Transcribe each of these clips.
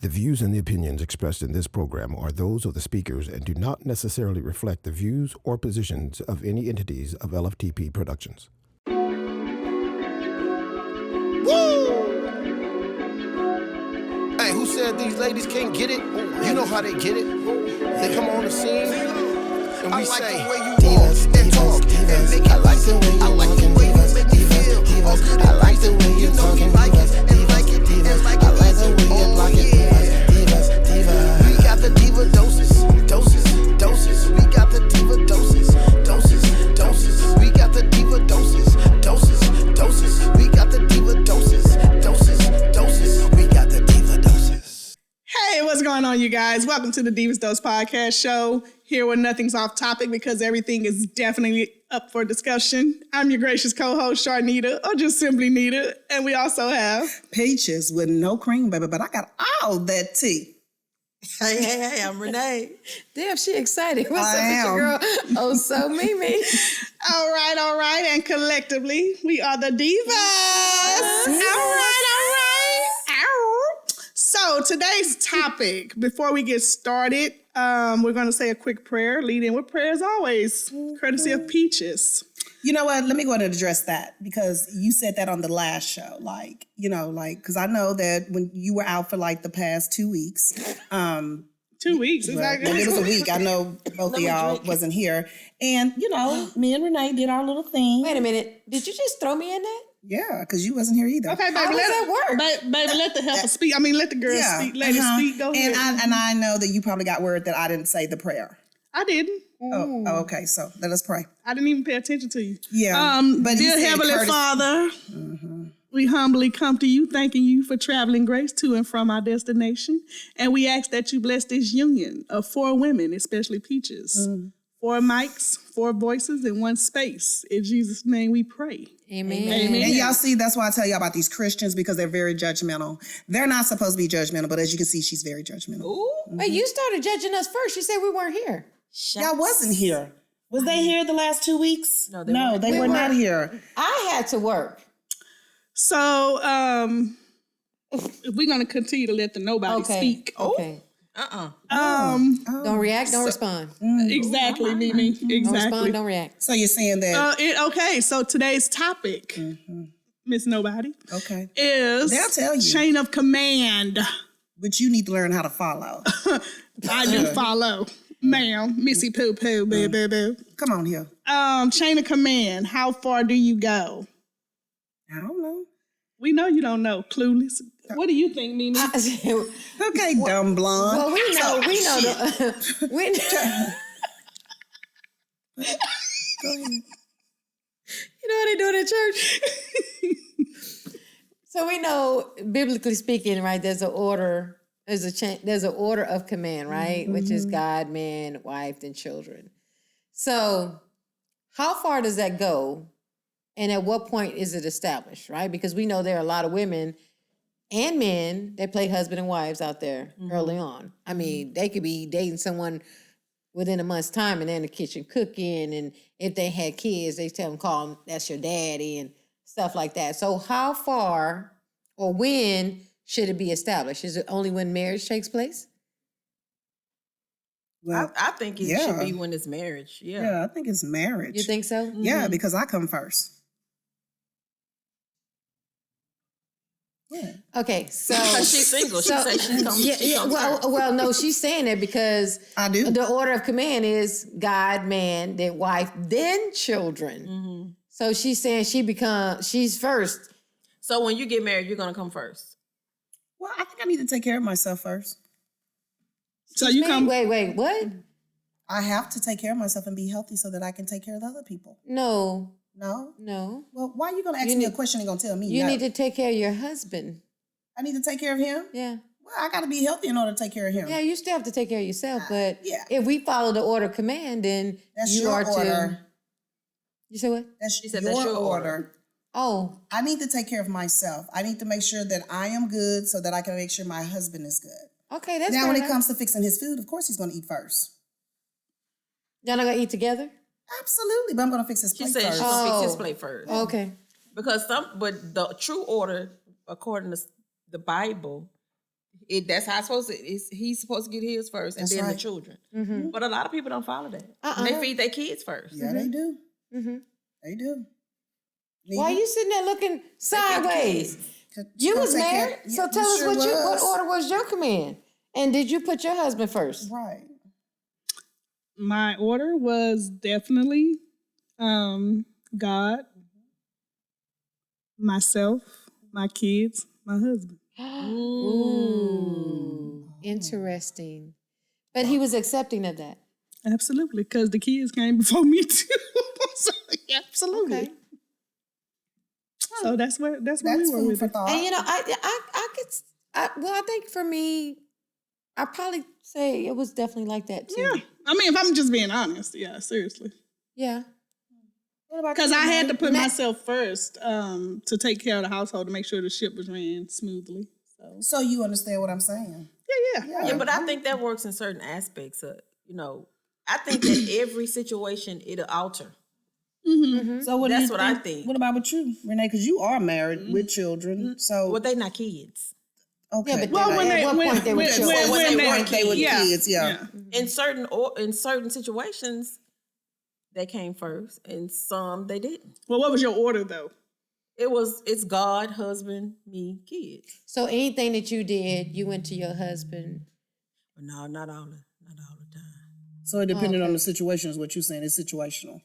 The views and the opinions expressed in this program are those of the speakers and do not necessarily reflect the views or positions of any entities of LFTP Productions. Woo! Hey, who said these ladies can't get it? You know how they get it. They come on the scene and we say, divas, and talk, and make it like the way you like the way you make me feel. I like the way you talking, divas, divas. I like the way you block it, divas, divas. We got the diva doses. We got the diva doses. We got the diva doses. We got the diva doses. We got the diva doses. Hey, what's going on, you guys? Welcome to the Divas Dose podcast show. Here where nothing's off topic because everything is definitely up for discussion. I'm your gracious co-host, Sharnita, or just simply Nita. And we also have Peaches with no cream, baby, but I got all that tea. Hey, I'm Renee. Damn, she excited. What's I up am. with your girl? Oh, so Mimi. All right. And collectively, we are the Divas. All right. Ow. So today's topic, before we get started, we're going to say a quick prayer, lead in with prayer as always, courtesy of Peaches. You know what? Let me go ahead and address that because you said that on the last show. Because I know that when you were out for like the past 2 weeks. 2 weeks, exactly. It was a week. I know both of y'all wasn't here. And, me and Renee did our little thing. Wait a minute. Did you just throw me in that? Yeah, because you wasn't here either. Okay, baby, How does that work? Baby, let the heifer speak. I mean, let the girl speak. Ladies speak. Go ahead. And I know that you probably got word that I didn't say the prayer. I didn't. Oh, okay. So let us pray. I didn't even pay attention to you. Yeah. But dear Heavenly Father, we humbly come to you, thanking you for traveling grace to and from our destination. And we ask that you bless this union of 4 women, especially Peaches. 4 mics, 4 voices, and 1 space. In Jesus' name we pray. Amen. And y'all see, that's why I tell you about these Christians, because they're very judgmental. They're not supposed to be judgmental, but as you can see, she's very judgmental. Ooh. Wait, you started judging us first. You said we weren't here. Y'all wasn't here. Was they here the last 2 weeks? No, they were not here. I had to work. So, if we're going to continue to let the nobody speak. Okay. Don't react, don't respond. Exactly, Mimi. Exactly. Don't respond, don't react. So you're saying that... Okay, so today's topic, Miss Nobody, is They'll tell you. chain of command. But you need to learn how to follow. I do follow. Ma'am, Missy Poo Poo, boo, boo, boo. Come on here. Chain of command, how far do you go? I don't know. We know you don't know, clueless. What do you think, Mimi? Okay, dumb blonde. Well, we know. We know. Go ahead. You know what they do at church? So we know, biblically speaking, right? There's an order. There's an order of command, right? Which is God, man, wife, and children. So, how far does that go? And at what point is it established, right? Because we know there are a lot of women and men that play husband and wives out there early on. I mean, they could be dating someone within a month's time and they're in the kitchen cooking. And if they had kids, they tell them, call them, that's your daddy and stuff like that. So how far or when should it be established? Is it only when marriage takes place? Well, I think it should be when it's marriage. Yeah, I think it's marriage. You think so? Yeah, because I come first. Yeah. Okay, so she's single. She says she comes. Well, no, she's saying that because I do. The order of command is God, man, then wife, then children. So she's saying she's first. So when you get married, you're gonna come first. Well, I think I need to take care of myself first. So you come. Wait, what? I have to take care of myself and be healthy so that I can take care of the other people. No. No? No. Well, why are you going to ask me a question and going to tell me You no? need to take care of your husband. I need to take care of him? Yeah. Well, I got to be healthy in order to take care of him. Yeah, you still have to take care of yourself, but yeah. if we follow the order of command, then That's you your are order. to... You said what? She said your that's your order. Oh. I need to take care of myself. I need to make sure that I am good so that I can make sure my husband is good. Okay, that's Now, when it enough. comes to fixing his food, of course he's going to eat first. Y'all not going to eat together? Absolutely, but I'm going to fix his plate She said first. she's gonna fix his plate first. Okay. Because but the true order, according to the Bible, That's how it's supposed to. He's supposed to get his first, and That's then the right. children. Mm-hmm. But a lot of people don't follow that. And they feed their kids first. Yeah, they do. Mm-hmm. They do. Why you sitting there looking sideways? You was married, so tell us what order was your command, and did you put your husband first? Right. My order was definitely God, myself, my kids, my husband. Ooh, interesting. But he was accepting of that. Absolutely, because the kids came before me too. So, absolutely. Okay. So that's where we were food with for it. thought. And I think for me, I'd probably say it was definitely like that too. Yeah, I mean, if I'm just being honest, yeah, seriously. Yeah. Because I had to put myself first to take care of the household to make sure the ship was ran smoothly. So you understand what I'm saying? Yeah, but I think that works in certain aspects of, I think that every situation, it'll alter. Mm-hmm. So what That's do you what think? I think. What about with you, Renee? Because you are married with children. So Well, they not kids. okay. Yeah, but Well, at what point they were children. when they were they were kids, yeah. In certain situations, they came first, and some they didn't. Well, what was your order though? It's God, husband, me, kids. So anything that you did, you went to your husband. But no, not all the time. So it depended on the situation is what you're saying. It's situational.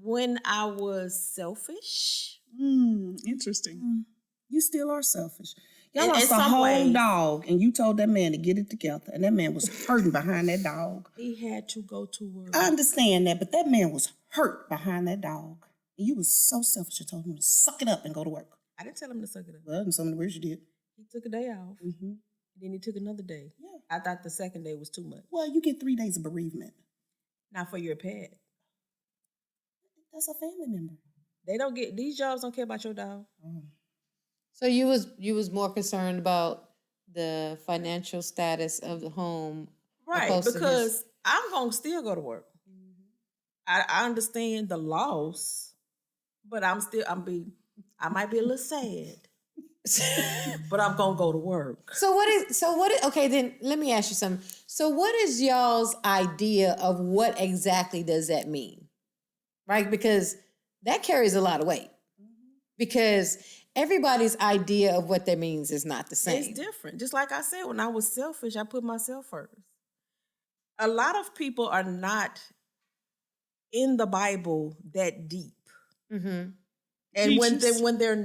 When I was selfish. Interesting. You still are selfish. Y'all In lost a some whole ways. dog, and you told that man to get it together, and that man was hurting behind that dog. He had to go to work. I understand that, but that man was hurt behind that dog. And you was so selfish. You told him to suck it up and go to work. I didn't tell him to suck it up. Well, in some of the words you did. He took a day off. Mm-hmm. Then he took another day. Yeah. I thought the second day was too much. Well, you get 3 days of bereavement. Not for your pet. That's a family member. They don't get these jobs. Don't care about your dog. So you was more concerned about the financial status of the home, Right, opposed to because I'm going to still go to work. I understand the loss, but I might be a little sad, but I'm going to go to work. Okay, then let me ask you something. So what is y'all's idea of what exactly does that mean? Right? Because that carries a lot of weight. Because everybody's idea of what that means is not the same. It's different. Just like I said, when I was selfish, I put myself first. A lot of people are not in the Bible that deep. Mm-hmm. And when they're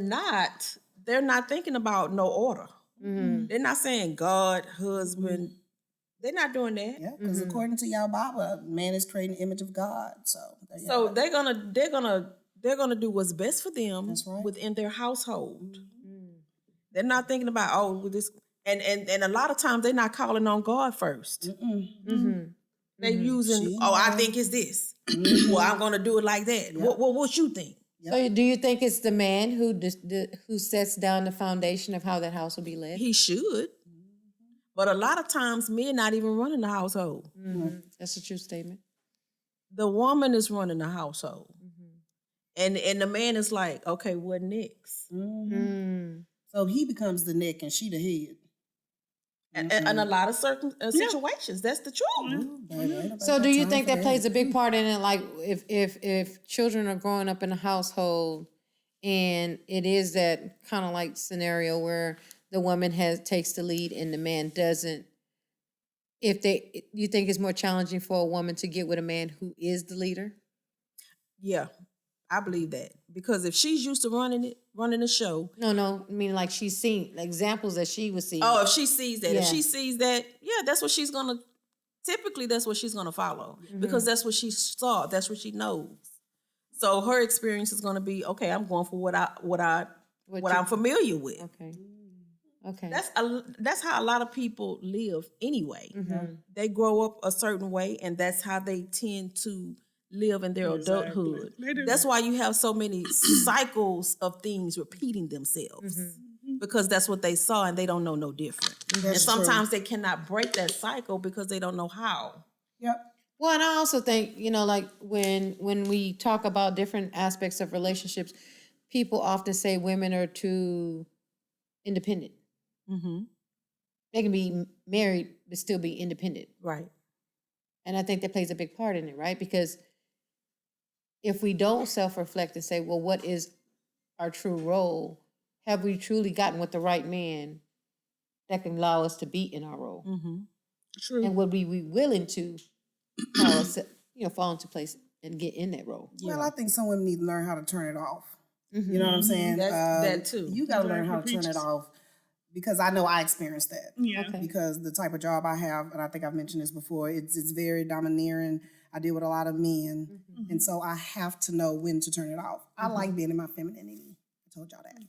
not thinking about no order. Mm-hmm. They're not saying God, husband. They're not doing that. Yeah, because according to y'all Bible, man is creating the image of God. So they're gonna do what's best for them. That's right. Within their household. They're not thinking about this, and a lot of times they're not calling on God first. They're using I think it's this. Well, I'm gonna do it like that. Yep. What you think? So do you think it's the man who sets down the foundation of how that house will be led? He should. But a lot of times men not even running the household. That's a true statement. The woman is running the household. And the man is like, okay, what next? So he becomes the neck and she the head. And a lot of certain situations, that's the truth. So do you think that plays a big part in it? Like if children are growing up in a household and it is that kind of like scenario where the woman takes the lead and the man doesn't, you think it's more challenging for a woman to get with a man who is the leader? Yeah, I believe that. Because if she's used to running the show. No, I mean like she's seen examples that she was seeing. Oh, if she sees that. Yeah. If she sees that, that's what she's gonna follow. Because that's what she saw. That's what she knows. So her experience is gonna be, okay, I'm going for what I'm familiar with. Okay. That's how a lot of people live anyway. They grow up a certain way, and that's how they tend to live in their adulthood. That's why you have so many cycles of things repeating themselves. Because that's what they saw and they don't know no different. And sometimes they cannot break that cycle because they don't know how. Yep. Well, and I also think, like when we talk about different aspects of relationships, people often say women are too independent. They can be married but still be independent. Right. And I think that plays a big part in it, right? Because if we don't self-reflect and say, well, what is our true role? Have we truly gotten with the right man that can allow us to be in our role? Mm-hmm. True. And would we be willing to fall into place and get in that role? Well, I think some women need to learn how to turn it off. Mm-hmm. You know what I'm saying? That too. You got to learn how to turn it off, because I know I experienced that. Yeah. Okay. Because the type of job I have, and I think I've mentioned this before, it's very domineering. I deal with a lot of men, and so I have to know when to turn it off. I like being in my femininity. I told y'all that.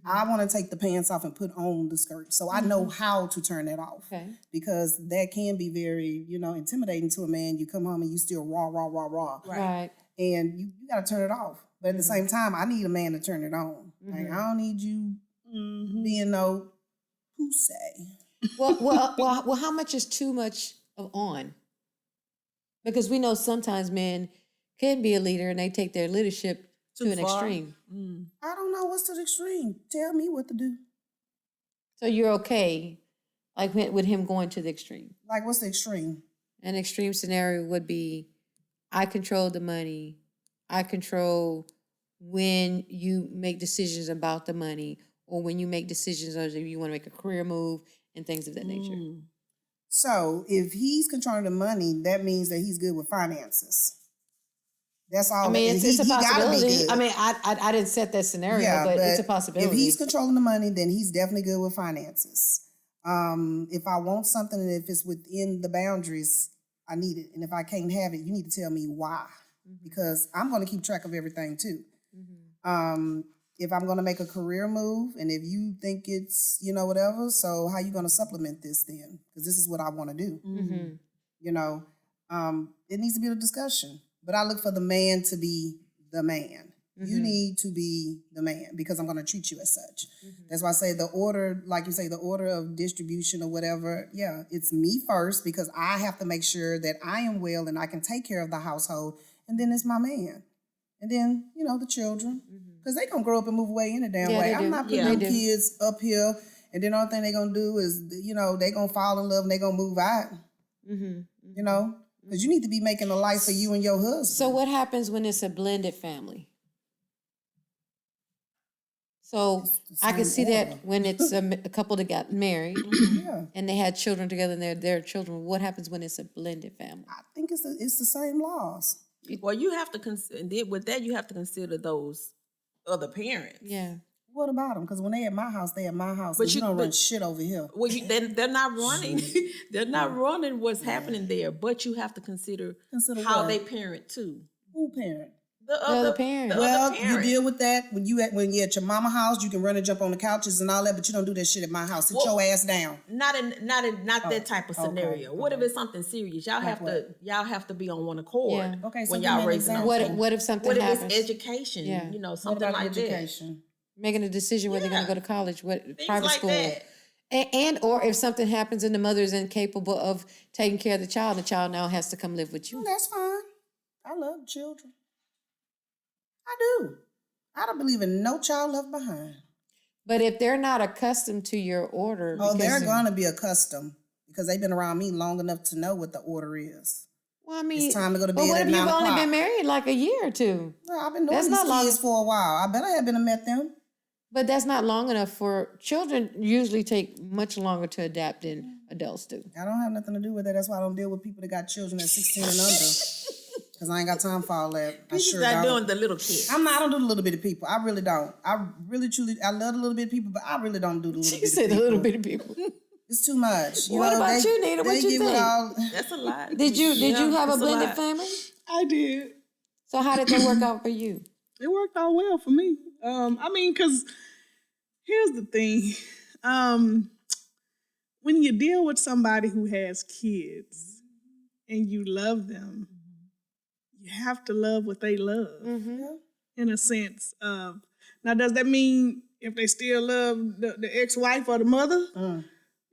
I want to take the pants off and put on the skirt, so I know how to turn it off. Okay. Because that can be very, intimidating to a man. You come home and you still raw, Right. and you got to turn it off. But at the same time, I need a man to turn it on. Like, I don't need you being no pussy. Well, how much is too much of on? Because we know sometimes men can be a leader and they take their leadership to an extreme. I don't know what's to the extreme. Tell me what to do. So you're okay, like with him going to the extreme. Like, what's the extreme? An extreme scenario would be, I control the money. I control when you make decisions about the money, or when you make decisions or if you want to make a career move and things of that nature. So if he's controlling the money, that means that he's good with finances. That's all. I mean, it's a he gotta be possibility. good. I mean, I didn't set that scenario, but it's a possibility. If he's controlling the money, then he's definitely good with finances. If I want something and if it's within the boundaries, I need it. And if I can't have it, you need to tell me why. Because I'm going to keep track of everything too. If I'm going to make a career move, and if you think it's, whatever, so how you going to supplement this then? Because this is what I want to do. It needs to be a discussion. But I look for the man to be the man. You need to be the man, because I'm going to treat you as such. That's why I say the order, like you say, the order of distribution or whatever, yeah, it's me first, because I have to make sure that I am well and I can take care of the household. And then it's my man. And then, the children. Because they going to grow up and move away any damn way. I'm not putting them kids up here, and then the only thing they going to do is, they going to fall in love and they going to move out. Because you need to be making a life for you and your husband. So what happens when it's a blended family? So I can see that when it's a couple that got married and they had children together and they're children. What happens when it's a blended family? I think it's the same laws. Well, you have to consider, and then with that, you have to consider those other parents. Yeah. What about them? Because when they at my house, they at my house. But and you don't run shit over here. Well, they're not running. They're not running what's happening there. But you have to consider how what? they parent too. Who parent? The other parent. Well, you deal with that when you're at your mama house. You can run and jump on the couches and all that, but you don't do that shit at my house. Sit your ass down. Not that type of scenario. What if it's something serious? Y'all have to be on one accord. Yeah. Okay. So when y'all raising up. What if something happens? What if it's education? Yeah. Something like education? Making a decision whether they're going to go to college, private like school. That. And or if something happens and the mother is incapable of taking care of the child now has to come live with you. Well, that's fine. I love children. I do. I don't believe in no child left behind. But if they're not accustomed to your order... they're going to be accustomed, because they've been around me long enough to know what the order is. Well, I mean... It's time to go to bed But what at if 9 you've o'clock? only been married like a year or two? Well, I've been knowing these kids for a while. I bet I had been met them. But that's not long enough for... Children usually take much longer to adapt than adults do. I don't have nothing to do with that. That's why I don't deal with people that got children at 16 and under. Because I ain't got time for all that. I sure not don't. doing the little kids. I don't do the little bitty people. I really don't. I really, truly, I love the little bitty people, but I really don't do the little bitty people. She said the little bitty people. It's too much. What about you, Nita? What you think? That's a lot. Did you have a blended family? I did. So how did that work out for you? It worked out well for me. Because here's the thing. When you deal with somebody who has kids and you love them, you have to love what they love, in a sense of. Now, does that mean if they still love the ex-wife or the mother,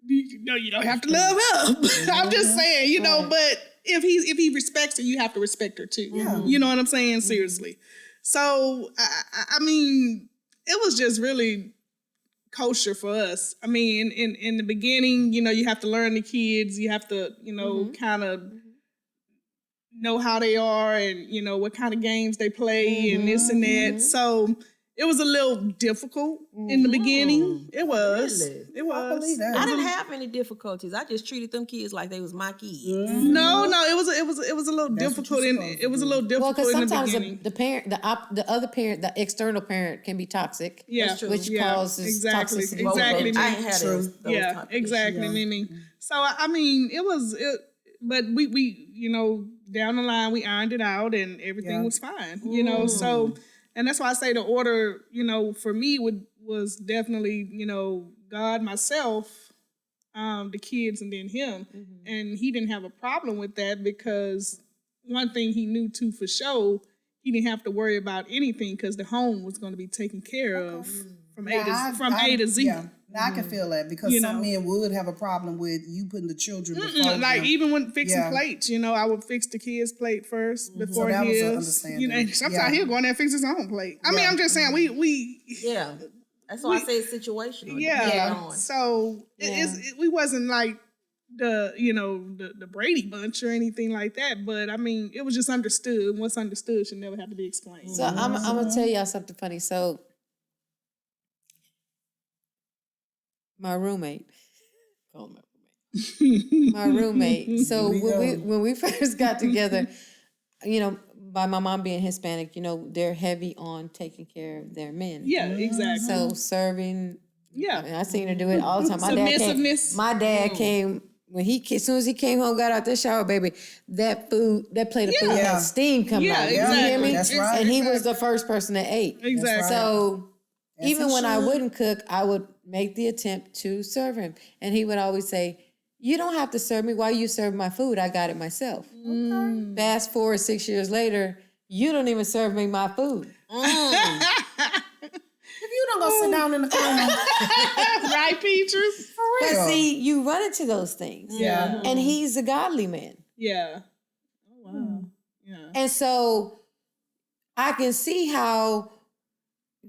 you don't have to love her? I'm just saying, but if he respects her, you have to respect her too. Yeah. You know what I'm saying? Seriously. So, I mean, it was just really kosher for us. I mean, in the beginning, you know, you have to learn the kids. You have to, you know, kind of know how they are and, you know, what kind of games they play and this and that. So it was a little difficult in the beginning. It was. Really? It was. I believe that. I didn't have any difficulties. I just treated them kids like they was my kids. No, it was a little That's what difficult. you're In supposed it to was a do. little Well, difficult because in the sometimes beginning. the parent, the other parent, the external parent can be toxic. Yeah, That's true. Which causes exactly, toxicity. exactly. I ain't had those Yeah, type of exactly, issues. Mimi. So I mean, but we you know, down the line we ironed it out and everything was fine. You know, so and that's why I say the order, you know, for me was definitely, you know, God, myself, the kids, and then him, and he didn't have a problem with that because one thing he knew too for sure. He didn't have to worry about anything because the home was going to be taken care of from A to Z. Yeah. Now I can feel that because You some know. men would have a problem with you putting the children before Like them. even when fixing Yeah. plates, you know, I would fix the kids' plate first before So that was his. understanding. You know, and sometimes Yeah. he'll go in there and fix his own plate. I mean, Yeah. I'm just saying we Yeah. That's why I say it's situational. yeah. So Yeah. we wasn't like the Brady Bunch or anything like that, but I mean, it was just understood. What's understood should never have to be explained. So I'm gonna tell y'all something funny. So my roommate, call him my roommate. So when we first got together, you know, by my mom being Hispanic, you know, they're heavy on taking care of their men. Yeah, exactly. So serving. Yeah. I seen her do it all the time. Submissiveness. My dad came when as soon as he came home, got out the shower, baby. That plate of food had steam coming Yeah, out. You exactly. hear me? That's right. And he was the first person that ate. Exactly. So even it when I should. wouldn't cook, I would make the attempt to serve him. And he would always say, "You don't have to serve me. Why you serve my food? I got it myself." Fast forward 6 years later, you don't even serve me my food. If you don't go sit down in the corner, Right, Peaches? But real. see, you run into those things. Yeah. And he's a godly man. Yeah. Oh wow. Yeah. And so I can see how,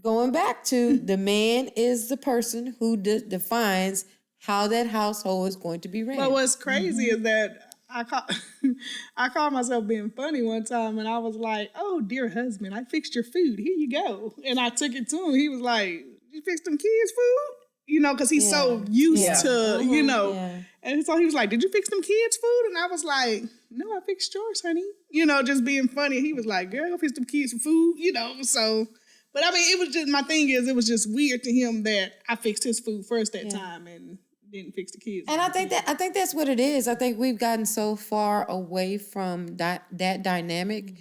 going back to the man is the person who defines how that household is going to be ran. But what's crazy is that I caught myself being funny one time, and I was like, "Oh, dear husband, I fixed your food. Here you go." And I took it to him. He was like, "You fixed them kids' food?" You know, because he's so used to, you know. Yeah. And so he was like, "Did you fix them kids' food?" And I was like, "No, I fixed yours, honey." You know, just being funny. He was like, "Girl, I fixed them kids some food," you know. So, but I mean, it was just, my thing is, it was just weird to him that I fixed his food first that time and didn't fix the kids. And I think that's what it is. I think we've gotten so far away from that dynamic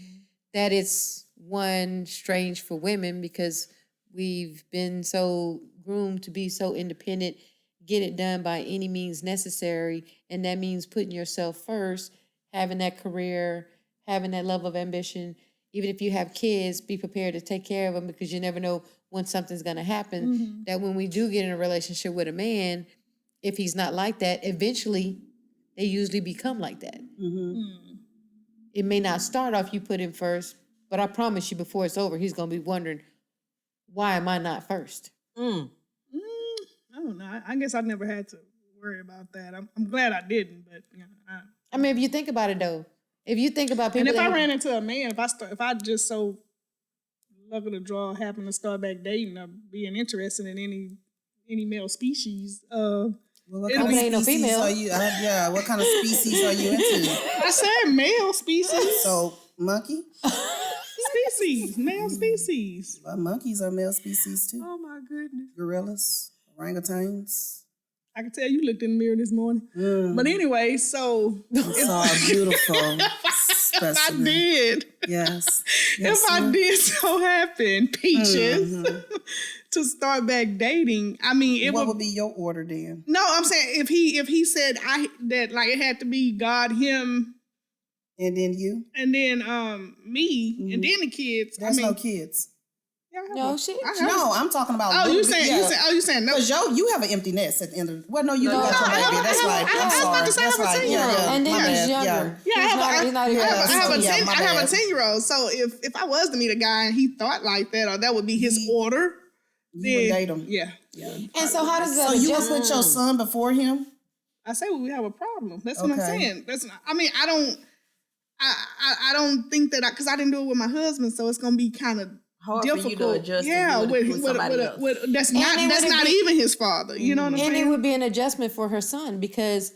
that it's one strange for women because we've been so groomed to be so independent, get it done by any means necessary, and that means putting yourself first, having that career, having that level of ambition. Even if you have kids, be prepared to take care of them because you never know when something's going to happen. That when we do get in a relationship with a man, if he's not like that, eventually they usually become like that. It may not start off you put him first, but I promise you before it's over, he's going to be wondering, why am I not first? I don't know. I guess I never had to worry about that. I'm glad I didn't, but you know, I mean, if you think about it though, if you think about people and if I that- ran into a man, if I just so lucky to draw happen to start back dating or being interested in any male species, well, what It'll kind of be- ain't no species female. are you? What kind of species are you into? I said male species. So monkey? Species, male species. Well, monkeys are male species too. Oh my goodness. Gorillas, orangutans. I can tell you looked in the mirror this morning. But anyway, so It's all beautiful. I specimen. did. Yes. If I did so happen, Peaches, to start back dating, I mean, it what would would be your order then? No, I'm saying if he said that like it had to be God, him, And then you? and then me, and then the kids. There's I mean, no kids. yeah, I have No, a- shit. I have No, I'm talking about. Oh, you little- saying yeah. you saying no? Because you have an empty nest at the end of. Well, no, you do got your I have baby. a- That's I have a- right. I I'm was sorry. about to say I That's have a right. 10-year-old. Yeah, And then my he's bad. younger. Yeah, He's not even I have a Yeah, my 10 bad. year old. So if I was to meet a guy and he thought like that, or that would be his order, You would then date him. yeah, And so how does that So you would adjust? put your son before him? I say we have a problem. That's what I'm Okay. saying. I don't think that because I didn't do it with my husband, so it's gonna be kind of Hard difficult. for you to adjust yeah, and do it with somebody else. That's And not it would be- even his father. You know what I'm And it saying? would be an adjustment for her son because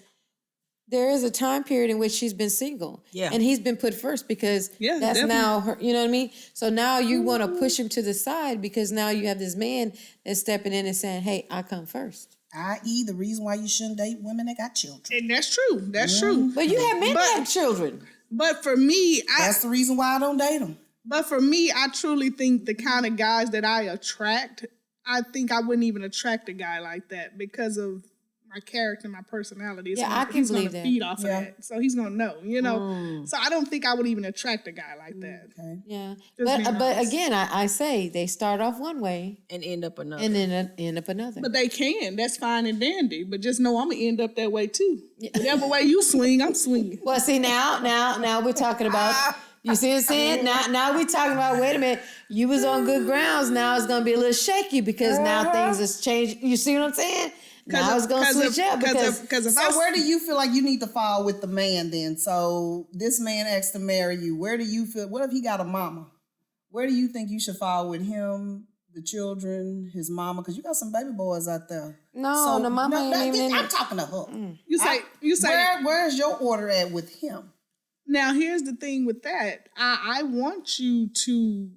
there is a time period in which she's been single. Yeah. And he's been put first because Yeah, that's definitely. now her, you know what I mean? So now you want to push him to the side because now you have this man that's stepping in and saying, hey, I come first. I.e., the reason why you shouldn't date women that got children. And that's true. That's true. But you have men that have children. But for me, That's the reason why I don't date them. But for me, I truly think the kind of guys that I attract, I think I wouldn't even attract a guy like that because of my character, my personality. Yeah, I can believe that. Feed off of Yeah. that, so he's gonna know, you know. So I don't think I would even attract a guy like that. Okay. Yeah. Just being But honest. again, I say they start off one way And end up another. and then end up another. But they can. That's fine and dandy. But just know I'm gonna end up that way too. Whatever way you swing, I'm swinging. Well, see now we're talking about. You see what I'm saying? Now we're talking about. Wait a minute, you was on good grounds. Now it's gonna be a little shaky because now things has changed. You see what I'm saying? Now it's gonna switch up because if So where do you feel like you need to fall with the man then? So this man asked to marry you. Where do you feel? What if he got a mama? Where do you think you should fall with him, the children, his mama? Because you got some baby boys out there. No, the mama ain't even in I'm it. talking to her. you say Where's your order at with him? now here's the thing with that. I want you to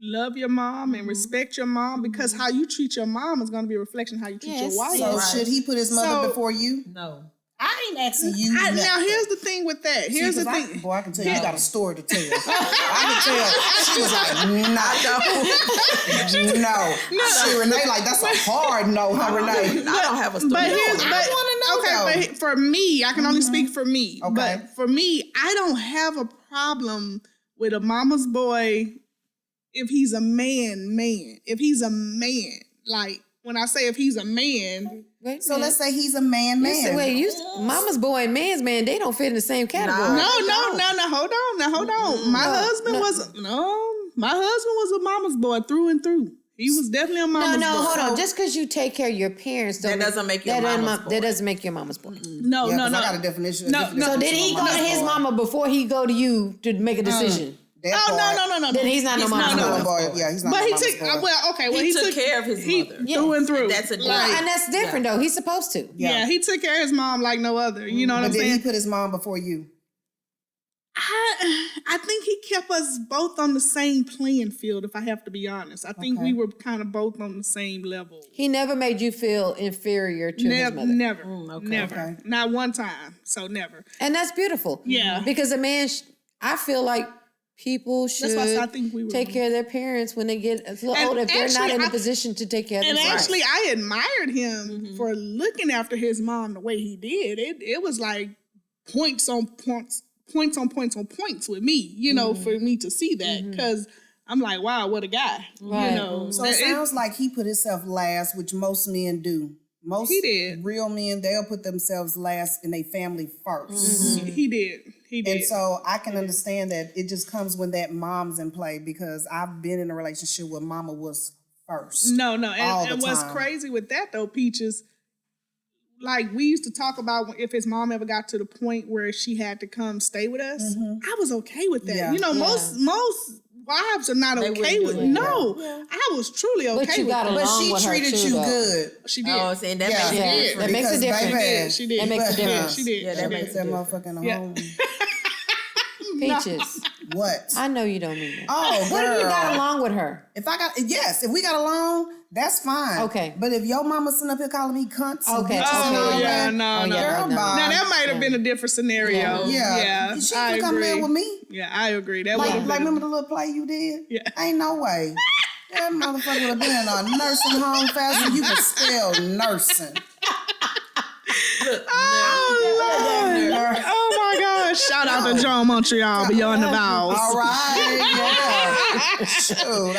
love your mom and respect your mom because how you treat your mom is going to be a reflection of how you treat Yes. your wife. So should he put his mother So- before you? No. I ain't asking you. Now nothing. here's the thing with that. Here's See, the 'cause thing. boy, I can tell you got a story to tell. I can tell. She was like, no. She, Renee, like, that's a hard no, huh, Renee? I don't have a story. But here's, I but, wanna know, okay, but for me, I can only speak for me. Okay. But for me, I don't have a problem with a mama's boy if he's a man. If he's a man, like when I say if he's a man, Wait a So minute. let's say he's a man. Mama's boy and man's man, they don't fit in the same category. no, hold on. My husband was a mama's boy through and through. He was definitely a mama's boy. hold on. Just because you take care of your parents, That doesn't make your mama's boy. That doesn't make your mama's boy. No, Yeah, no, 'cause no. I got a definition. No, different no. So definition did he of go to mama's his boy. mama before he go to you to make a decision? That Oh part. no. Then he's not no mama's no, boy. no. Boy, yeah, he's not But no he mama's took boy. he took care of his mother. through and through. That's a Like, And that's different though. He's supposed to. yeah, he took care of his mom like no other. You know what But I'm did saying? he put his mom before you? I think he kept us both on the same playing field, if I have to be honest. I think we were kind of both on the same level. He never made you feel inferior to his mother. Never. Okay. Not one time. So never. And that's beautiful. Yeah. Because a man, I feel like people should That's why I said I think we were take care of their parents when they get a little And older if they're not actually, in a I- position to take care of And themselves. actually, I admired him for looking after his mom the way he did. It was like points on points with me, you know, for me to see that. Because I'm like, wow, what a guy. Right. You know. So it sounds like he put himself last, which most men do. Most He did. real men, they'll put themselves last and their family 1st. He did. He did. And so I can understand that it just comes when that mom's in play because I've been in a relationship where mama was first. No. all And the what's time. crazy with that though, Peaches, like we used to talk about if his mom ever got to the point where she had to come stay with us. I was okay with that. Yeah. You know, most wives are not okay wouldn't with do it. it. No, I was truly okay But you with got it. But along she with her treated too, you though. good. She did. Oh, and that Yeah. makes a Yeah, difference. that makes a Because, difference. baby, She did. That makes a Yeah, difference. she did. Yeah, She that did. makes That motherfucking Yeah. home. Peaches. What? I know you don't mean that. Oh, What if you got girl. along with her? If we got along, that's fine. Okay. But if your mama sitting up here calling me cunts, and Okay. bitches Oh, and all yeah, that, no. girl, no. bye. Now that might have been a different scenario. Yeah. She I could come agree. in with me. Yeah, I agree. That would Like, have like been. remember the little play you did? Yeah. Ain't no way. That motherfucker would have been in a nursing home faster. You can spell nursing. Oh my gosh! Shout out to John Montreal beyond the vowels. All right. Yeah. Shoot.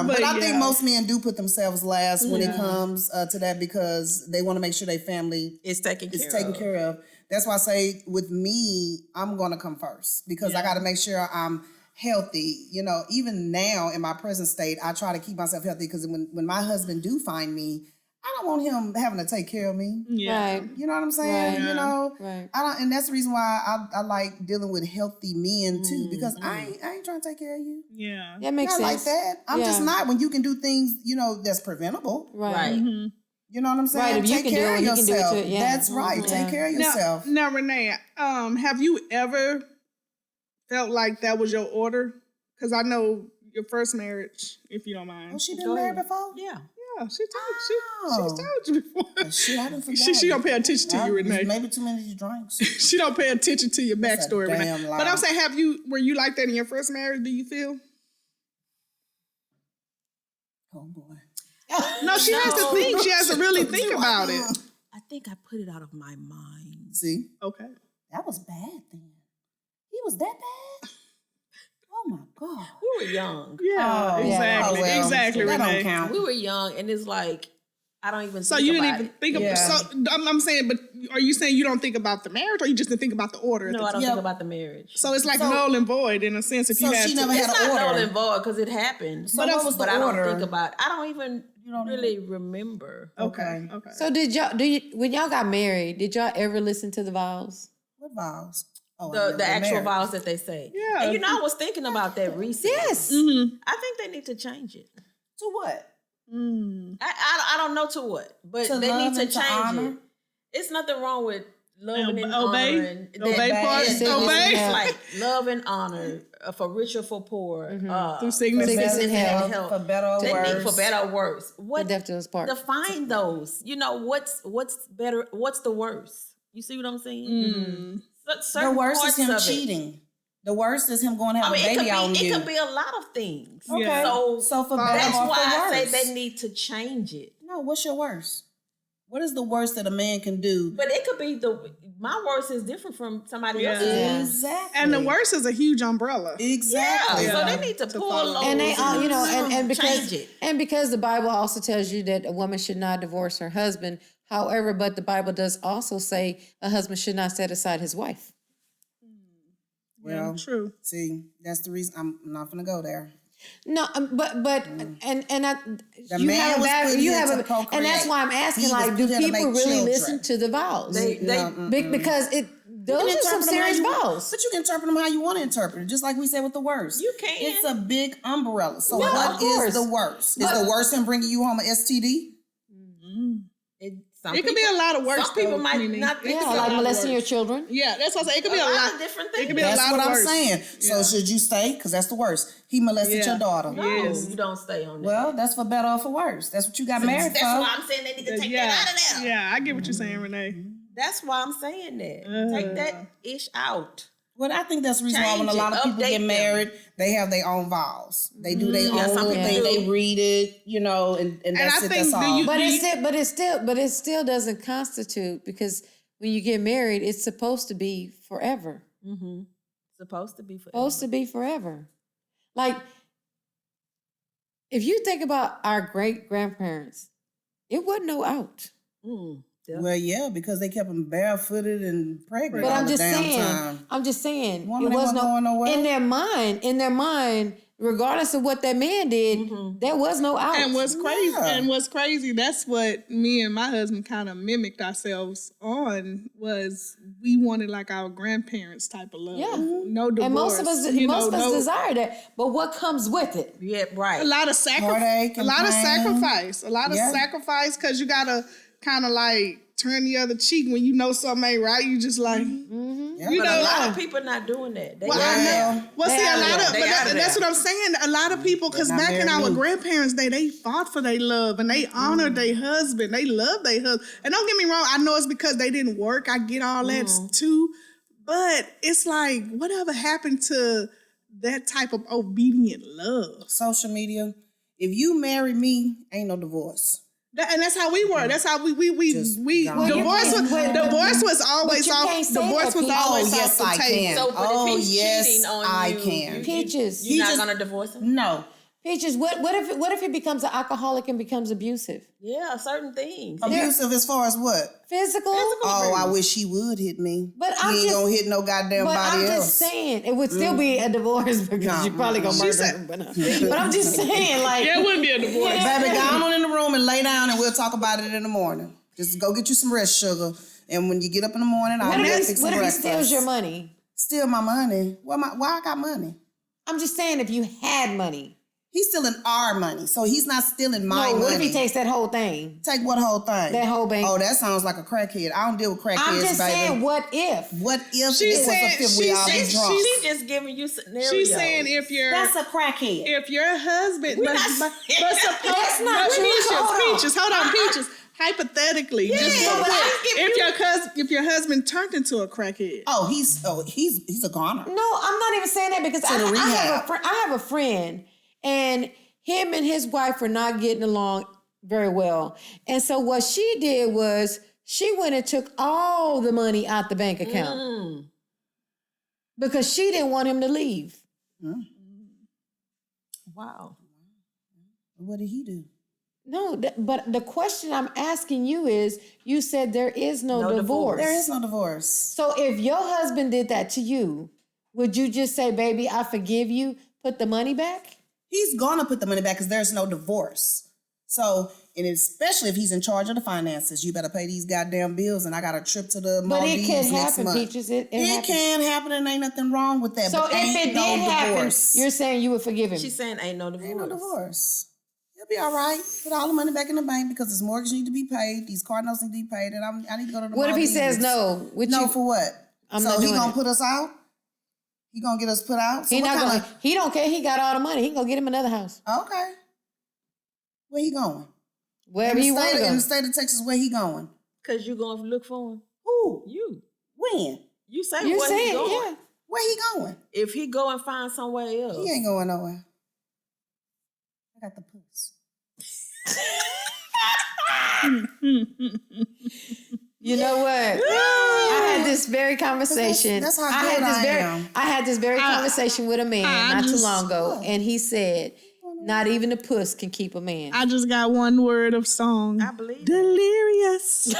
But I think yeah. most men do put themselves last when it comes to that because they want to make sure their family It's taken is care taken of. care of. That's why I say with me, I'm going to come first because I got to make sure I'm healthy. You know, even now in my present state, I try to keep myself healthy because when my husband do find me, I don't want him having to take care of me. Yeah. Right. You know what I'm saying? Right. You know, Right. I don't, and that's the reason why I like dealing with healthy men too, because I ain't trying to take care of you. Yeah. That makes Not sense. like that. I'm just not. When you can do things, you know, that's preventable. Right. Mm-hmm. You know what I'm saying? Right, if you Take can do care it, of you can do it yourself. too. Yeah. That's right. Mhm. Take care of yourself. Now, Renee, have you ever felt like that was your order? Because I know your first marriage, if you don't mind. Oh, she been married before? Yeah. Yeah, she told you before. Shit, I done forgot. She don't pay attention to you, Renee. Maybe too many drinks. She don't pay attention to your backstory, Renee. damn lie. But I'm saying, were you like that in your first marriage? Do you feel? Oh boy. No, she has to think. She has to really think about it. I think I put it out of my mind. See, Okay. that was bad then. He was that bad? Oh my God. We were young. Yeah, Oh, exactly. oh, well, Exactly, that Renee. don't count. We were young, and it's like, I don't even So think you didn't about even it. think about. So I'm saying, but are you saying you don't think about the marriage, or you just didn't think about the order? No, I don't Yeah. think about the marriage. So it's like null and void in a sense. If you So had she to, never It's had an not null order. and void because it happened. So what was the but I don't order? think about. I don't even don't really remember. okay. So when y'all got married, did y'all ever listen to the vows? What vows? Oh, I The never actual married. vows that they say. Yeah. And I was thinking about that recently. Yes. I think they need to change it. To what? I don't know to what, but To they love need to and to change honor? it. It's nothing wrong with loving and Obey? honoring. Obey part? Sickness Obey? and health. Like love and honor for rich or for poor. Through sickness. Sickness and health. health. For better or They need worse. for better or worse. What The death do us part. define those? You know what's better? What's the worst? You see what I'm saying? The Certain worst is parts him of it. cheating. The worst is him going to have I mean, a baby on it you. could be a lot of things. Yeah. So for better that's or why for I worse. say they need to change it. No, what's your worst? What is the worst that a man can do? But it could be my worst is different from somebody Yeah. else's. Yeah. Exactly. And the worst is a huge umbrella. Exactly. Yeah, so they need to pull follow. those And they all, you know, and change it. because the Bible also tells you that a woman should not divorce her husband. However, but the Bible does also say a husband should not set aside his wife. Well, True. see, that's the reason I'm not gonna go there. No, but and I, The you man have a was bad, put you here have to a, procreate. and that's why I'm asking, He was like, do put here to people make really children. listen to the vows? Because those are some serious vows. But you can interpret them how you want to interpret it, just like we said with the worst. You can. It's a big umbrella. So Yeah, what of course. is the worst? Is the worst him bringing you home an STD? It could be a lot of worse. Some people though, might Nene. not It think could Yeah, be a like lot molesting your worse. children. Yeah, that's what I say. It could be a a lot lot of different It could things. be a That's lot what I'm worse. saying. So Yeah. should you stay? Because that's the worst. He molested Yeah. your daughter. No, Yes. you don't stay on that. Well, that's for better or for worse. That's what you got married That's for. why I'm saying they need to take Yeah, that out of there. yeah, I get what you're saying, Renee. That's why I'm saying that. Take that ish out. Well, I think that's the reason why when a Change lot it, of people update get them. married, they have their own vows. They do their Yeah, own some little people thing. do. They read it, you know, and that's I it. think That's all. But it still doesn't constitute, because when you get married, it's supposed to be forever. Supposed to be for Supposed to be forever. Like, if you think about our great grandparents, it wasn't no out. Well, yeah, because they kept them barefooted and pregnant But all I'm the just damn saying, time. it Woman, they was wasn't going nowhere. in their mind, regardless of what that man did, there was no out. And what's crazy, Yeah. that's what me and my husband kind of mimicked ourselves on, was we wanted like our grandparents type of love. Yeah. No divorce. And most of us, no, desire that. But what comes with it? Yeah, right. a lot of sacrifice, Heartache a and lot of pain. sacrifice, a lot of Yeah. sacrifice, because you gotta kind of like turn the other cheek when you know something ain't right. You just like, Yeah, you But know, a lot of people not doing that. They Well, out I there. know. Well, see, a out lot there. of, They but out that's there. what I'm saying. A lot of people, because They're not back in married our new. grandparents' day, they fought for their love and they honored their husband. They loved their husband. And don't get me wrong, I know it's because they didn't work. I get all that too. But it's like, whatever happened to that type of obedient love? social media. If you marry me, ain't no divorce. And that's how we were. That's how we Just divorce gone. divorce was always But you off. can't say Divorce that, was Pete. always Oh, off yes, the I table. can. So, but Oh, if he's yes, cheating on I you, can. Peaches. you're not just- gonna divorce him. No. Peaches, what if he becomes an alcoholic and becomes abusive? Yeah, certain things. Abusive as far as what? Physical. Oh, I wish he would hit me. But he ain't gonna hit no goddamn but body I'm else. just saying, it would still be a divorce because you're probably gonna murder him. But I'm just saying, like, There wouldn't be a divorce. Baby, go on in the room and lay down and we'll talk about it in the morning. Just go get you some rest, sugar. And when you get up in the morning, I'll fix some breakfast. What if he steals your money? Steal my money? Why I got money? I'm just saying, if you had money. He's stealing our money, so he's not stealing my money. What if he takes that whole thing? Take what whole thing? That whole bank. Oh, that sounds like a crackhead. I don't deal with crackheads, I'm just baby. saying, what if? What if it was a fifth we all be drunk? She's just giving you scenarios. She's saying if you're... That's a crackhead. If your husband... But That's not true. Peaches, hold on, Peaches. Hypothetically, just if your husband turned into a crackhead. He's a goner. No, I'm not even saying that because I have a friend and him and his wife are not getting along very well. And so what she did was she went and took all the money out the bank account because she didn't want him to leave. Wow. What did he do? No, but the question I'm asking you is, you said there is no divorce. There is no divorce. So if your husband did that to you, would you just say, baby, I forgive you, put the money back? He's gonna put the money back because there's no divorce. So, and especially if he's in charge of the finances, you better pay these goddamn bills. And I got a trip to the Maldives next month. But it can happen, Peaches. It can happen, and ain't nothing wrong with that. So but if it did happen, you're saying you would forgive him. She's saying ain't no divorce. Ain't no divorce. He'll be all right. Put all the money back in the bank because his mortgage need to be paid. These car notes need to be paid, and I need to go to the What Maldives. if he says no? For what? So he gonna put us out? He gonna get us put out? So he don't care. He got all the money. He can go get him another house. Okay. Where he going? Wherever he want to go. In the state of Texas, where he going? Because you're going to look for him. Who? You. When? You say where he going. Yeah. Where he going? If he go and find somewhere else. He ain't going nowhere. I got the puss. You know what? I had this very conversation. That's how good I am. I had this very conversation with a man not too long ago, and he said, not even a puss can keep a man. I just got one word of song. I believe delirious.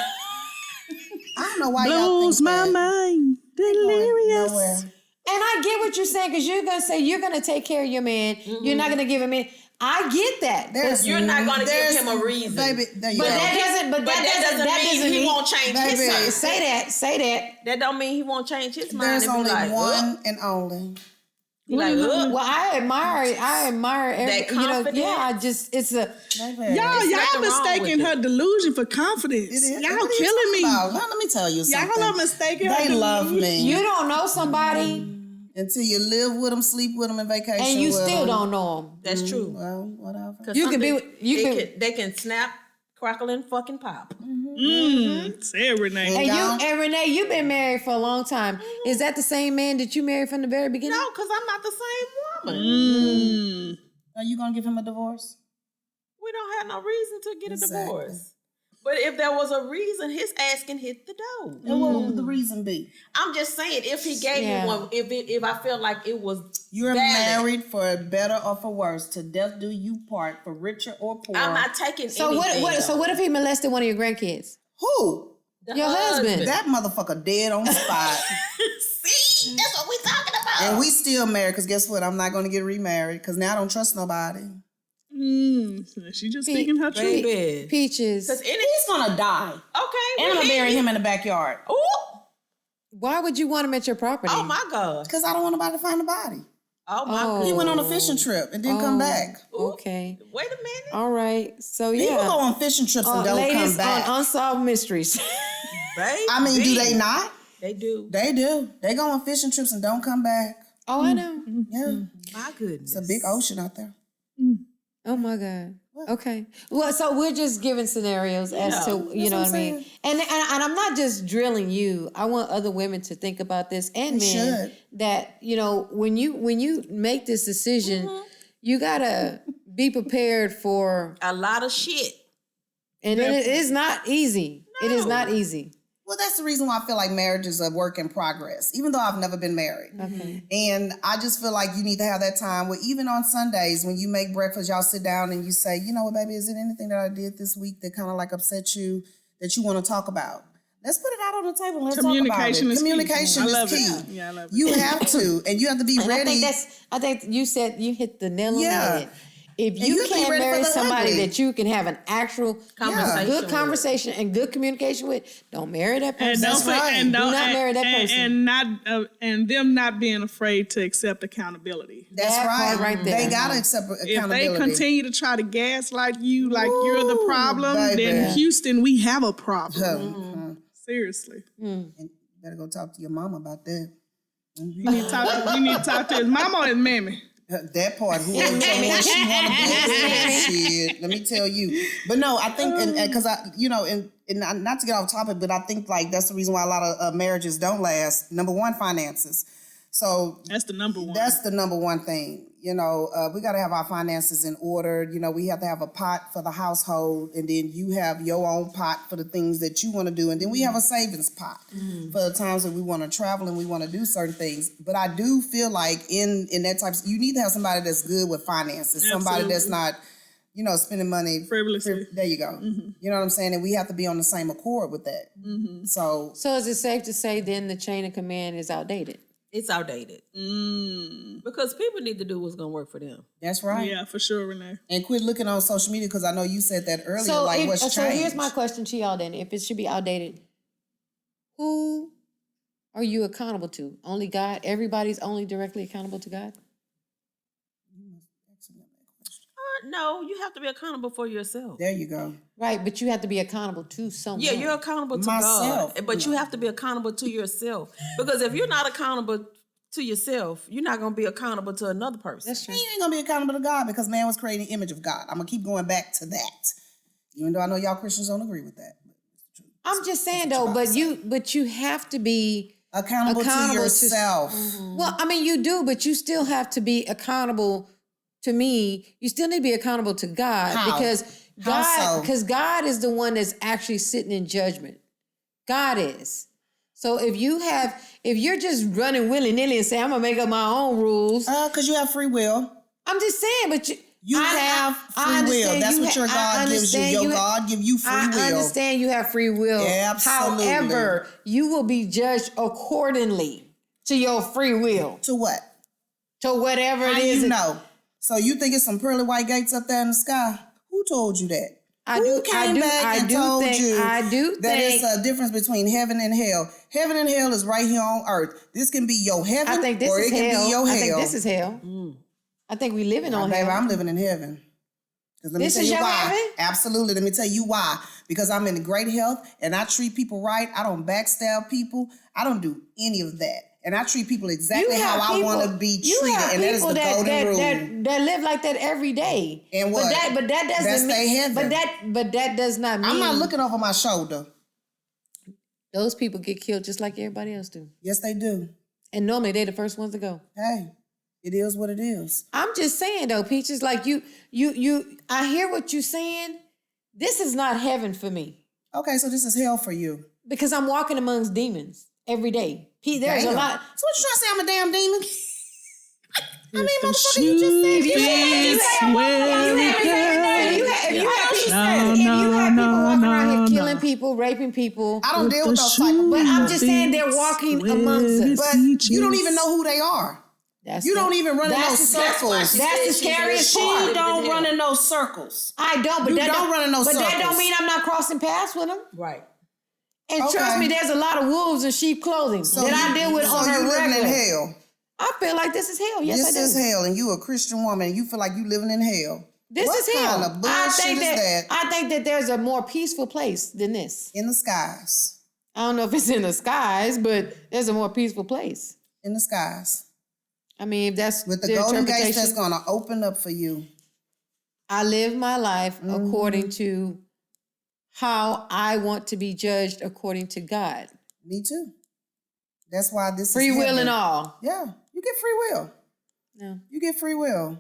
I don't know why blows y'all think my mind. Delirious. And I get what you're saying, because you're going to say you're going to take care of your man. Mm-hmm. You're not going to give him in. I get that. You're not going to give him a reason. Baby, that doesn't mean he won't change his mind. Say that. That don't mean he won't change his mind. There's only one and only. Well, I admire every, that confidence. it's a y'all mistaking her delusion for confidence. Y'all killing me. Let me tell you something. Y'all are mistaking her. They love me. You don't know somebody until you live with them, sleep with them, and vacation, and you still don't know them. That's true. Well, whatever. They can snap, crackle, and fucking pop. Say it, Renee. And Renee, you've been married for a long time. Mm-hmm. Is that the same man that you married from the very beginning? No, because I'm not the same woman. Are you gonna give him a divorce? We don't have no reason to get a divorce. But if there was a reason, his ass can hit the door. And what would the reason be? I'm just saying, if he gave me one, if I felt like it was you're married for better or for worse, to death do you part, for richer or poor. I'm not taking anything. So what if he molested one of your grandkids? Who? Your husband. That motherfucker dead on the spot. See? That's what we talking about. And we still married, because guess what? I'm not going to get remarried, because now I don't trust nobody. She just speaking her truth. Peaches. Because he's going to die. Okay. And I'm going to bury him in the backyard. Ooh. Why would you want him at your property? Oh, my God. Because I don't want nobody to find the body. Oh, my God. He went on a fishing trip and didn't come back. Okay. Wait a minute. All right. So, People go on fishing trips and don't come back. On Unsolved Mysteries. Right? I mean, do they not? They do. They do. They go on fishing trips and don't come back. Oh, I know. Yeah. My goodness. It's a big ocean out there. Oh, my God. What? Okay. Well, so we're just giving scenarios as to, you know what I mean? And I'm not just drilling you. I want other women to think about this, and men, that, you know, when you make this decision, you got to be prepared for a lot of shit. And it is not easy. No. It is not easy. Well, that's the reason why I feel like marriage is a work in progress, even though I've never been married. Okay. And I just feel like you need to have that time where even on Sundays when you make breakfast, y'all sit down and you say, you know what, baby, is it anything that I did this week that kind of like upset you that you want to talk about? Let's put it out on the table and let's talk about it. Communication is key. Yeah, I love it. You have to, and you have to be ready. I think you said you hit the nail on the Yeah. head. If And you you have to be can't ready for marry the somebody ugly. that you can have an actual good conversation and good communication with, don't marry that person. And don't right. and Do don't not marry that person. and them not being afraid to accept accountability. That's That right. part right there. They gotta accept If accountability. they continue to try to gaslight you like you're the problem, baby. then Houston, we have a problem. Mm-hmm. Seriously. And you better go talk to your mama about that. You need to talk to his mama or his mammy. That part, whoever told her she want to be shit, let me tell you. But no, I think, because and not to get off topic, but I think like that's the reason why a lot of marriages don't last. Number one, finances. So That's the number one. that's the number one thing. We got to have our finances in order. We have to have a pot for the household, and then you have your own pot for the things that you want to do, and then we have a savings pot for the times that we want to travel and we want to do certain things. But I do feel like in that type, you need to have somebody that's good with finances, somebody that's not, spending money frivolously. There you go. You know what I'm saying? And we have to be on the same accord with that. So is it safe to say then the chain of command is outdated? It's outdated. Because people need to do what's going to work for them. that's right. Yeah, for sure, Renee. And quit looking on social media because I know you said that earlier. What's changed? So here's my question to y'all then. If it should be outdated, who are you accountable to? Only God? Everybody's only directly accountable to God? No, you have to be accountable for yourself. There you go. Right, but you have to be accountable to someone. Yeah, you're accountable to Myself. God, but you have to be accountable to yourself. Because if you're not accountable to yourself, you're not going to be accountable to another person. That's true. You ain't gonna be accountable to God because man was created in the image of God. I'm gonna keep going back to that, even though I know y'all Christians don't agree with that. I'm just saying though, but you have to be Accountable to yourself. Well, I mean, you do, but you still have to be accountable. To me, you still need to be accountable to God. How? Because God is the one that's actually sitting in judgment. God is. So if you're just running willy-nilly and say, I'm gonna make up my own rules. Because you have free will. I'm just saying, but You have free will. That's what your God gives you. Your God give you free will. I understand you have free will. Absolutely. However, you will be judged accordingly to your free will. To what? To whatever How it is. you know? So you think it's some pearly white gates up there in the sky? Who told you that? Who came back and told you that it's a difference between heaven and hell? Heaven and hell is right here on earth. This can be your heaven I think this or is it can hell. be your hell. I think this is hell. I think we living on Baby, hell. I'm living in heaven. 'Cause let me This tell is you your why. heaven? Absolutely. Let me tell you why. Because I'm in great health and I treat people right. I don't backstab people. I don't do any of that. And I treat people exactly how I want to be treated. And that is the golden rule. That live like that every day. And what? But that doesn't That's mean. their heaven. But that does not mean. I'm not looking over my shoulder. Those people get killed just like everybody else do. Yes, they do. And normally they're the first ones to go. Hey, it is what it is. I'm just saying though, Peaches, like you. I hear what you're saying. This is not heaven for me Okay, so this is hell for you. because I'm walking amongst demons every day. There's a Damn. lot. So what you trying to say? I'm a damn demon? I mean, motherfucker, you just said If you have people walking around here killing people, raping people, I don't deal with those type of but I'm just saying they're walking amongst us. But you don't even know who they are. You don't even run in those circles. That's the scariest part. You don't run in those circles. I don't, but You that don't run in those But that circles. don't mean I'm not crossing paths with them. Right. And Okay. trust me, there's a lot of wolves in sheep clothing that I deal with on you a living regular. in hell. I feel like this is hell. Yes, This I do. is hell, and you a Christian woman, and you feel like you living in hell. This What is hell. kind of bullshit is that? I think that there's a more peaceful place than this. In the skies. I don't know if it's in the skies, but there's a more peaceful place. In the skies. I mean, if that's With the their golden interpretation. gates that's going to open up for you. I live my life Mm-hmm. according to how I want to be judged according to God. Me too. That's why this Free is will heaven. and all. Yeah, you get free will. No. You get free will.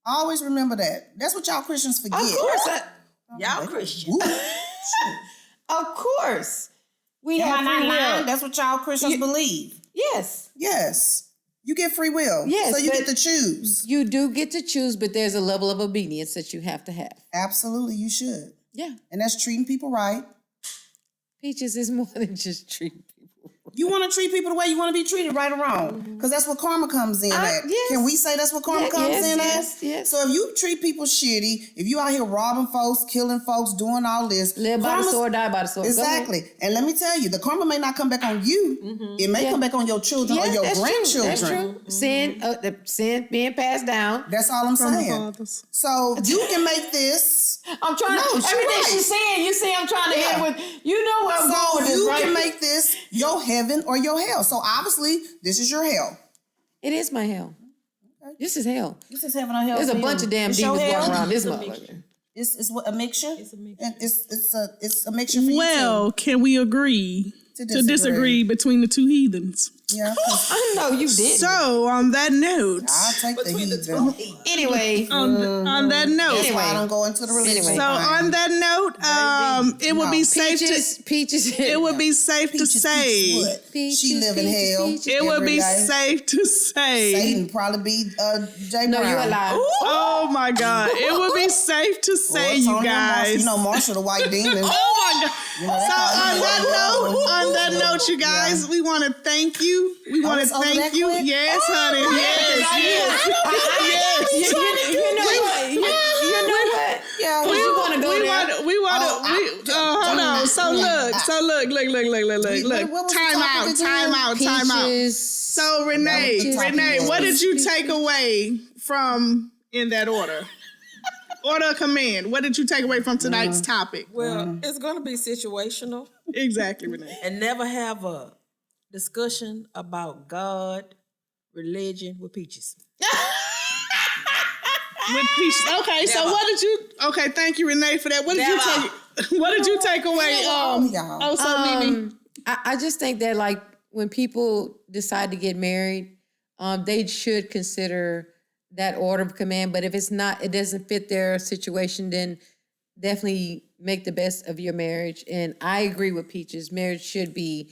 Always remember that. That's what y'all Christians forget. Of course. Y'all Christian. Of course. We Am have I not free lying? will. That's what y'all Christians believe. Yes. Yes. You get free will. Yes, So you but get to choose. You do get to choose, but there's a level of obedience that you have to have. Absolutely, you should. Yeah. And that's treating people right. Peaches is more than just treating people. You want to treat people the way you want to be treated, right or wrong. Because that's what karma comes in at. Yes. Can we say that's what karma comes in at? Yes. So if you treat people shitty, if you out here robbing folks, killing folks, doing all this. Live by the sword, die by the sword. Exactly. And let me tell you, the karma may not come back on you. It may come back on your children or your grandchildren. That's true. Sin being passed down. That's all I'm saying. So you can make this. I'm trying to. Everything right. she's saying, you see, I'm trying to hit with. You know where I'm going with this, you right? can make this your heaven or your hell. So obviously, this is your hell. It is my hell. Okay. This is hell. This is heaven or hell. There's a bunch of damn demons going around this motherfucker. It's what, a mixture. It's a mixture. And it's a mixture for Well, can we agree to disagree between the two heathens? Yeah. I know you did. So on that note, I'll take the heathen. Anyway, on that note, That's why I don't go into the religion. so on that note, it would be safe Peaches. It would be safe to say. She live in hell. It would be safe to say. Satan probably be Jay No, Brown. you a lie. Oh my God! It would be safe to say, you guys. You know, Marshall the White Demon. Oh my God! So on that note, you guys, we want to thank you. We want to thank you. Quick? Yes, honey. Yes. You know what? Yeah. You want to go there? We want to. Hold on. So look. Time out. Peaches. So Renee, what did you take away from in that order? Order of command. What did you take away from tonight's topic? Well, it's going to be situational. Exactly, Renee. And never have a discussion about God, religion with Peaches. With Peaches. Okay, so what did you? Okay, thank you, Renee, for that. What did you take? What did you take away? Mimi. I just think that like when people decide to get married, they should consider that order of command. But if it's not, it doesn't fit their situation, then definitely make the best of your marriage. And I agree with Peaches. Marriage should be,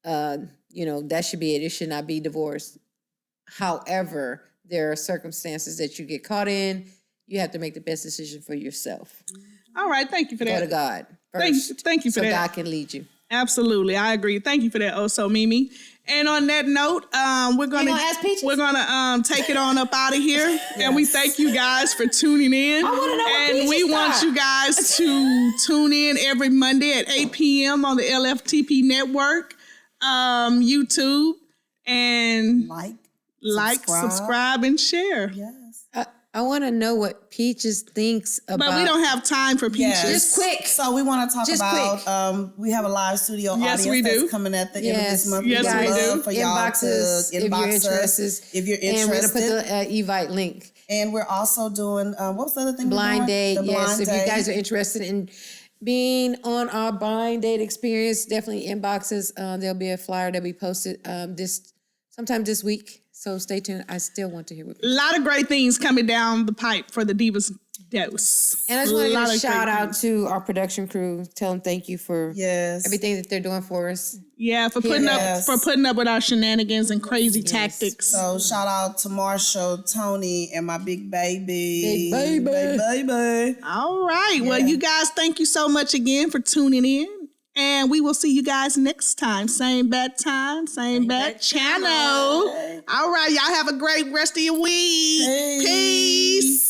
that should be it. It should not be divorced. However, there are circumstances that you get caught in. You have to make the best decision for yourself. All right, thank you for that. Go to God first. Thank you for that. So God can lead you. Absolutely, I agree. Thank you for that, Mimi. And on that note, we're gonna take it on up out of here. Yes. And we thank you guys for tuning in. I want to know what and we want you guys to tune in every Monday at 8 p.m. on the LFTP network, YouTube, and like, subscribe, and share. Yes. I want to know what Peaches thinks about. But we don't have time for Peaches. Yes. Just quick. So we want to talk about. We have a live studio audience that's coming at the end of this month. Yes, we do. For y'all to inbox us if you're interested. And we're gonna put the Evite link. And we're also doing. What was the other thing? Blind date. The yes, blind if date. you guys are interested in being on our blind date experience, definitely inbox us. There'll be a flyer that'll be posted sometime this week. So stay tuned. I still want to hear what a lot of great things coming down the pipe for the Divas Dose. And I just want to give a shout out to our production crew. Tell them thank you for everything that they're doing for us. Yeah, for putting up with our shenanigans and crazy tactics. So shout out to Marshall, Tony, and my big baby. Big baby. All right. Yeah. Well, you guys, thank you so much again for tuning in. And we will see you guys next time. Same bad time, same bad channel. All right. Y'all have a great rest of your week. Peace.